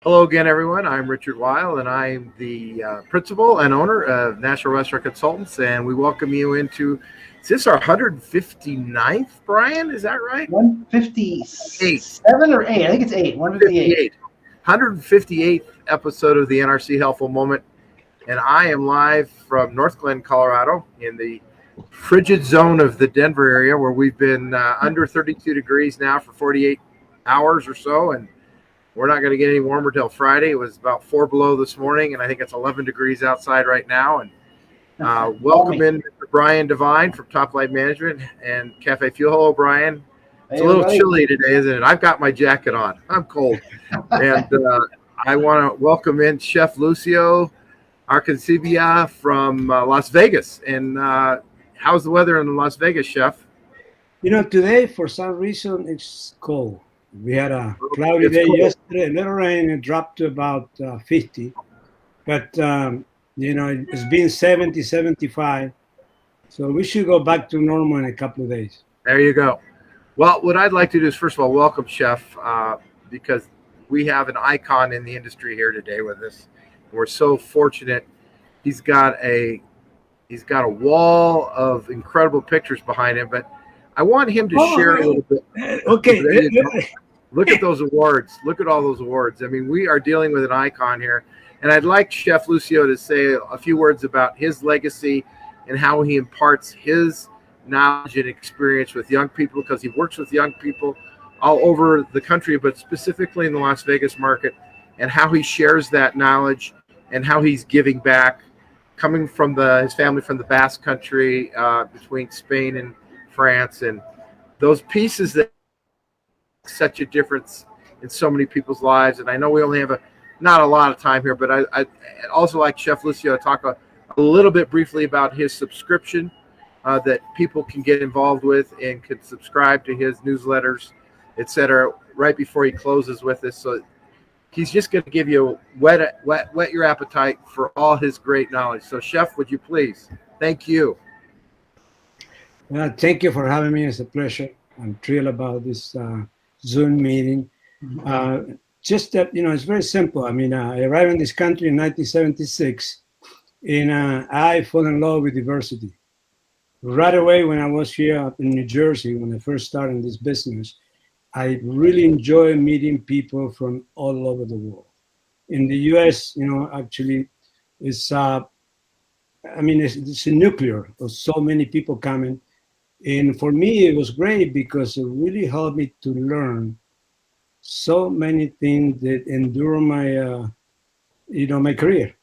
Hello again, everyone. I'm Richard Weil, and I'm the principal and owner of National Restaurant Consultants. And we welcome you into, is this our 159th, Brian? Is that right? 157 Eight. or 8? I think it's 8. 158. 58. 158th episode of the NRC Helpful Moment. And I am live from North Glen, Colorado, in the frigid zone of the Denver area, where we've been under 32 degrees now for 48 hours or so. And we're not going to get any warmer till Friday. It was about 4 below this morning, and I think it's 11 degrees outside right now. And welcome in Mr. Brian Devine from Top Light Management and CafeFuel. Hello, Brian. It's a little chilly today, isn't it? I've got my jacket on. I'm cold. And I want to welcome in Chef Lucio Arcanciba from Las Vegas. And how's the weather in Las Vegas, Chef? Today, for some reason, it's cold. We had a cloudy day yesterday, a little rain, it dropped to about 50. But, it's been 70, 75. So we should go back to normal in a couple of days. There you go. Well, what I'd like to do is, first of all, welcome Chef, because we have an icon in the industry here today with us. We're so fortunate. He's got a wall of incredible pictures behind him, but I want him to share a little bit. Okay. Look at those awards. Look at all those awards. I mean, we are dealing with an icon here. And I'd like Chef Lucio to say a few words about his legacy and how he imparts his knowledge and experience with young people, because he works with young people all over the country, but specifically in the Las Vegas market, and how he shares that knowledge and how he's giving back, coming from his family from the Basque Country, between Spain and France, and those pieces that make such a difference in so many people's lives. And I know we only have not a lot of time here, but I'd also like Chef Lucio to talk a little bit briefly about his subscription that people can get involved with and can subscribe to his newsletters, etc., right before he closes with us. So he's just going to give you whet your appetite for all his great knowledge. So, Chef, would you please? Thank you. Thank you for having me. It's a pleasure. I'm thrilled about this Zoom meeting. Just that, it's very simple. I mean, I arrived in this country in 1976, and I fell in love with diversity. Right away when I was here up in New Jersey, when I first started this business, I really enjoy meeting people from all over the world. In the U.S., actually, it's a nuclear of so many people coming. And for me, it was great because it really helped me to learn so many things that endure my, my career.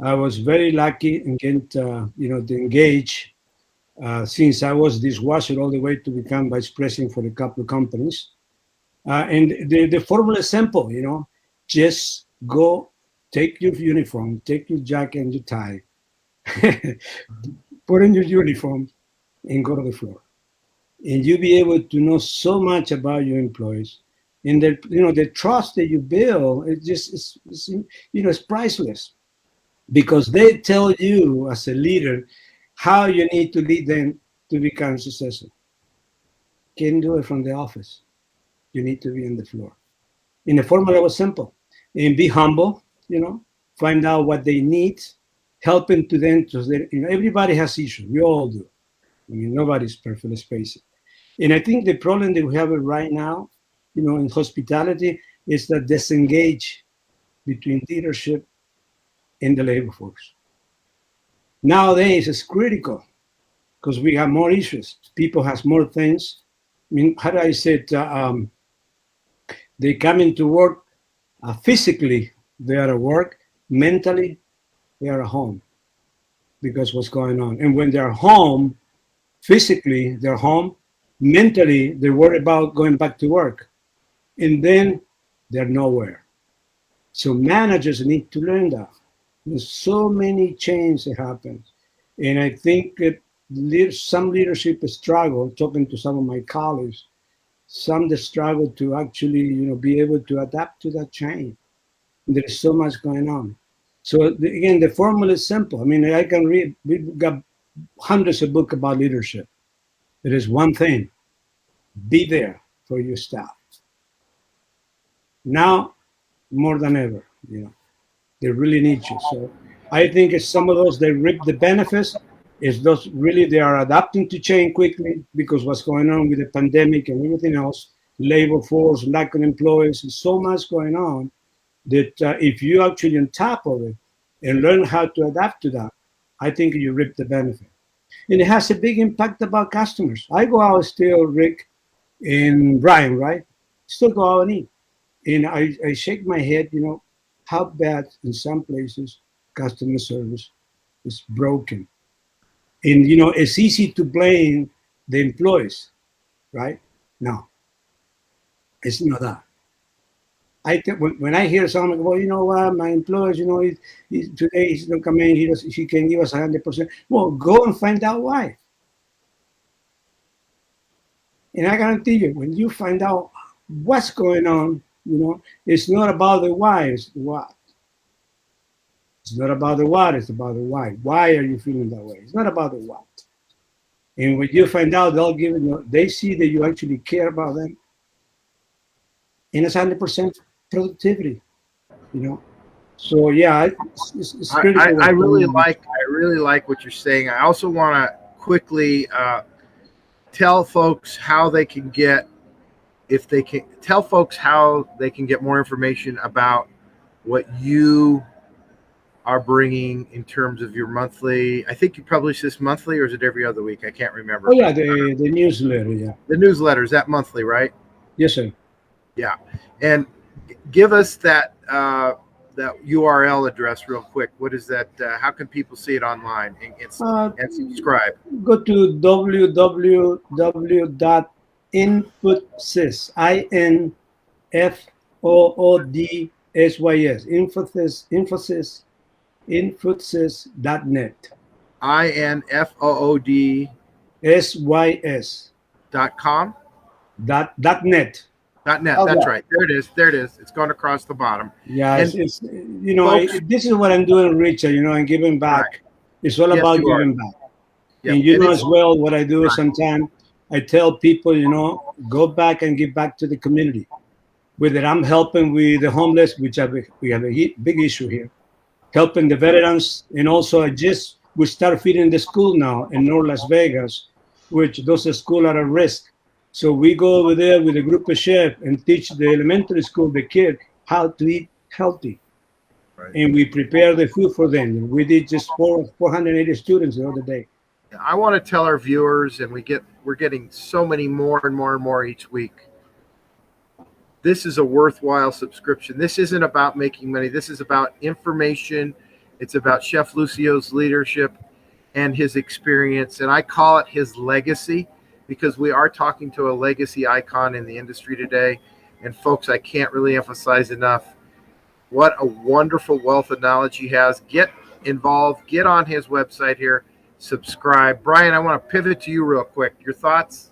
I was very lucky in getting, to engage since I was dishwasher all the way to become vice president for a couple of companies. And the formula is simple, just go, take your uniform, take your jacket and your tie, put in your uniform and go to the floor. And you'll be able to know so much about your employees. And the trust that you build, it's priceless, because they tell you as a leader how you need to lead them to become successful. Can't do it from the office. You need to be on the floor. And the formula was simple. And be humble, find out what they need, helping to them. Everybody has issues. We all do. I mean, nobody's perfect, let's face it. And I think the problem that we have right now, in hospitality, is the disengage between leadership and the labor force. Nowadays, it's critical because we have more issues. People have more things. I mean, how do I say it? They come into work physically, they are at work. Mentally, they are at home because what's going on. And when they're home, physically, they're home. Mentally, they worry about going back to work. And then they're nowhere. So managers need to learn that. There's so many changes that happen. And I think that some leadership struggle, talking to some of my colleagues, some that struggle to actually, be able to adapt to that change. And there's so much going on. So again, the formula is simple. I mean, I can read, we've got hundreds of books about leadership. There is one thing, be there for your staff. Now, more than ever. They really need you. So I think it's some of those, they reap the benefits. Is those really they are adapting to change quickly because what's going on with the pandemic and everything else, labor force, lack of employees, and so much going on that if you actually on top of it and learn how to adapt to that, I think you reap the benefit. And it has a big impact about customers. I go out still, Rick and Brian, right? Still go out and eat. And I shake my head, how bad in some places customer service is broken. And, it's easy to blame the employees, right? No, it's not that. When I hear someone, well, you know what, my employees, today he's not coming, he can give us 100%. Well, go and find out why. And I guarantee you, when you find out what's going on, it's not about the why, it's the what. It's not about the what, it's about the why. Why are you feeling that way? It's not about the what. And when you find out, they see that you actually care about them. And it's 100% productivity, So yeah, it's critical. I really like what you're saying. I also want to quickly tell folks how they can get more information about what you are bringing in terms of your monthly. I think you publish this monthly, or is it every other week? I can't remember. Oh yeah, the newsletter. Yeah, the newsletter, is that monthly, right? Yes, sir. Yeah, and give us that URL address real quick. What is that? How can people see it online and subscribe? Go to www.infodsys, INFOODSYS, Infodsys.net. INFOOD.com. .net. .net. That's right. There it is. It's going across the bottom. Yeah, it's this is what I'm doing, Richard. And giving back. Right. It's all about giving back. Yep. And as well, what I do is sometimes I tell people, go back and give back to the community. Whether I'm helping with the homeless, which we have a big issue here, helping the veterans, and also we start feeding the school now in North Las Vegas, which those schools are at risk. So we go over there with a group of chefs and teach the elementary school, the kid, how to eat healthy. Right. And we prepare the food for them. We did just 480 students the other day. I want to tell our viewers, and we're getting so many more and more and more each week. This is a worthwhile subscription. This isn't about making money. This is about information. It's about Chef Lucio's leadership and his experience. And I call it his legacy, because we are talking to a legacy icon in the industry today. And folks, I can't really emphasize enough what a wonderful wealth of knowledge he has. Get involved, get on his website here, subscribe. Brian, I want to pivot to you real quick. Your thoughts?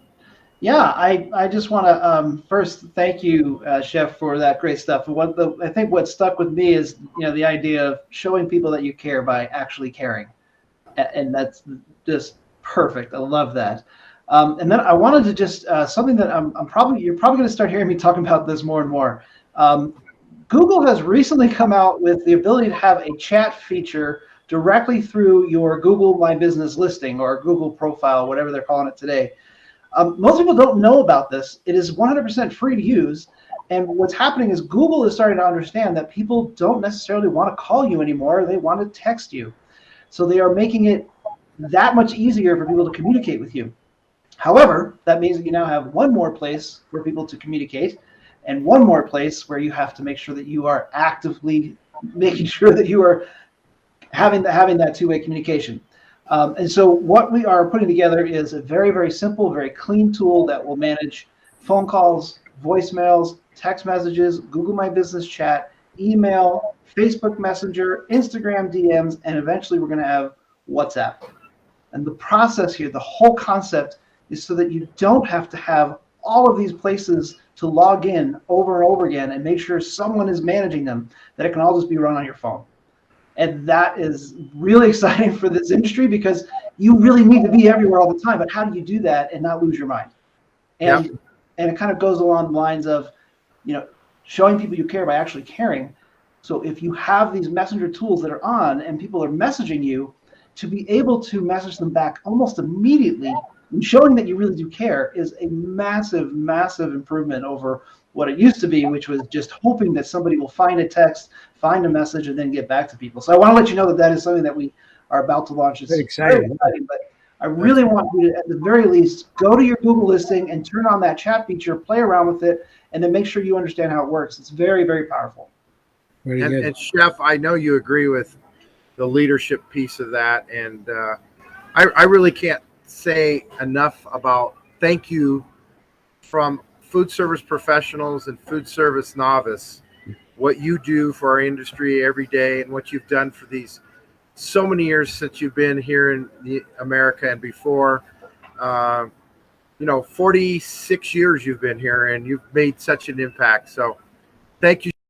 Yeah, I just want to first thank you, Chef, for that great stuff. I think what stuck with me is the idea of showing people that you care by actually caring, and that's just perfect. I love that. And then I wanted to just something that you're probably going to start hearing me talking about this more and more. Google has recently come out with the ability to have a chat feature directly through your Google My Business listing or Google profile, whatever they're calling it today. Most people don't know about this. It is 100% free to use. And what's happening is Google is starting to understand that people don't necessarily want to call you anymore. They want to text you. So they are making it that much easier for people to communicate with you. However, that means that you now have one more place for people to communicate and one more place where you have to make sure that you are actively making sure that you are having that two-way communication. And so what we are putting together is a very, very simple, very clean tool that will manage phone calls, voicemails, text messages, Google My Business chat, email, Facebook Messenger, Instagram DMs, and eventually we're going to have WhatsApp. And the process here, the whole concept is so that you don't have to have all of these places to log in over and over again and make sure someone is managing them, that it can all just be run on your phone. And that is really exciting for this industry because you really need to be everywhere all the time. But how do you do that and not lose your mind? And it kind of goes along the lines of, showing people you care by actually caring. So if you have these messenger tools that are on and people are messaging you, to be able to message them back almost immediately and showing that you really do care is a massive, massive improvement over what it used to be, which was just hoping that somebody will find a text, find a message, and then get back to people. So I want to let you know that that is something that we are about to launch. It's Very exciting. but I really want you to, at the very least, go to your Google listing and turn on that chat feature, play around with it, and then make sure you understand how it works. It's very, very powerful. Very good. And Chef, I know you agree with the leadership piece of that, and I really can't say enough about thank you from food service professionals and food service novice, what you do for our industry every day and what you've done for these so many years since you've been here in America and before. 46 years you've been here and you've made such an impact. So thank you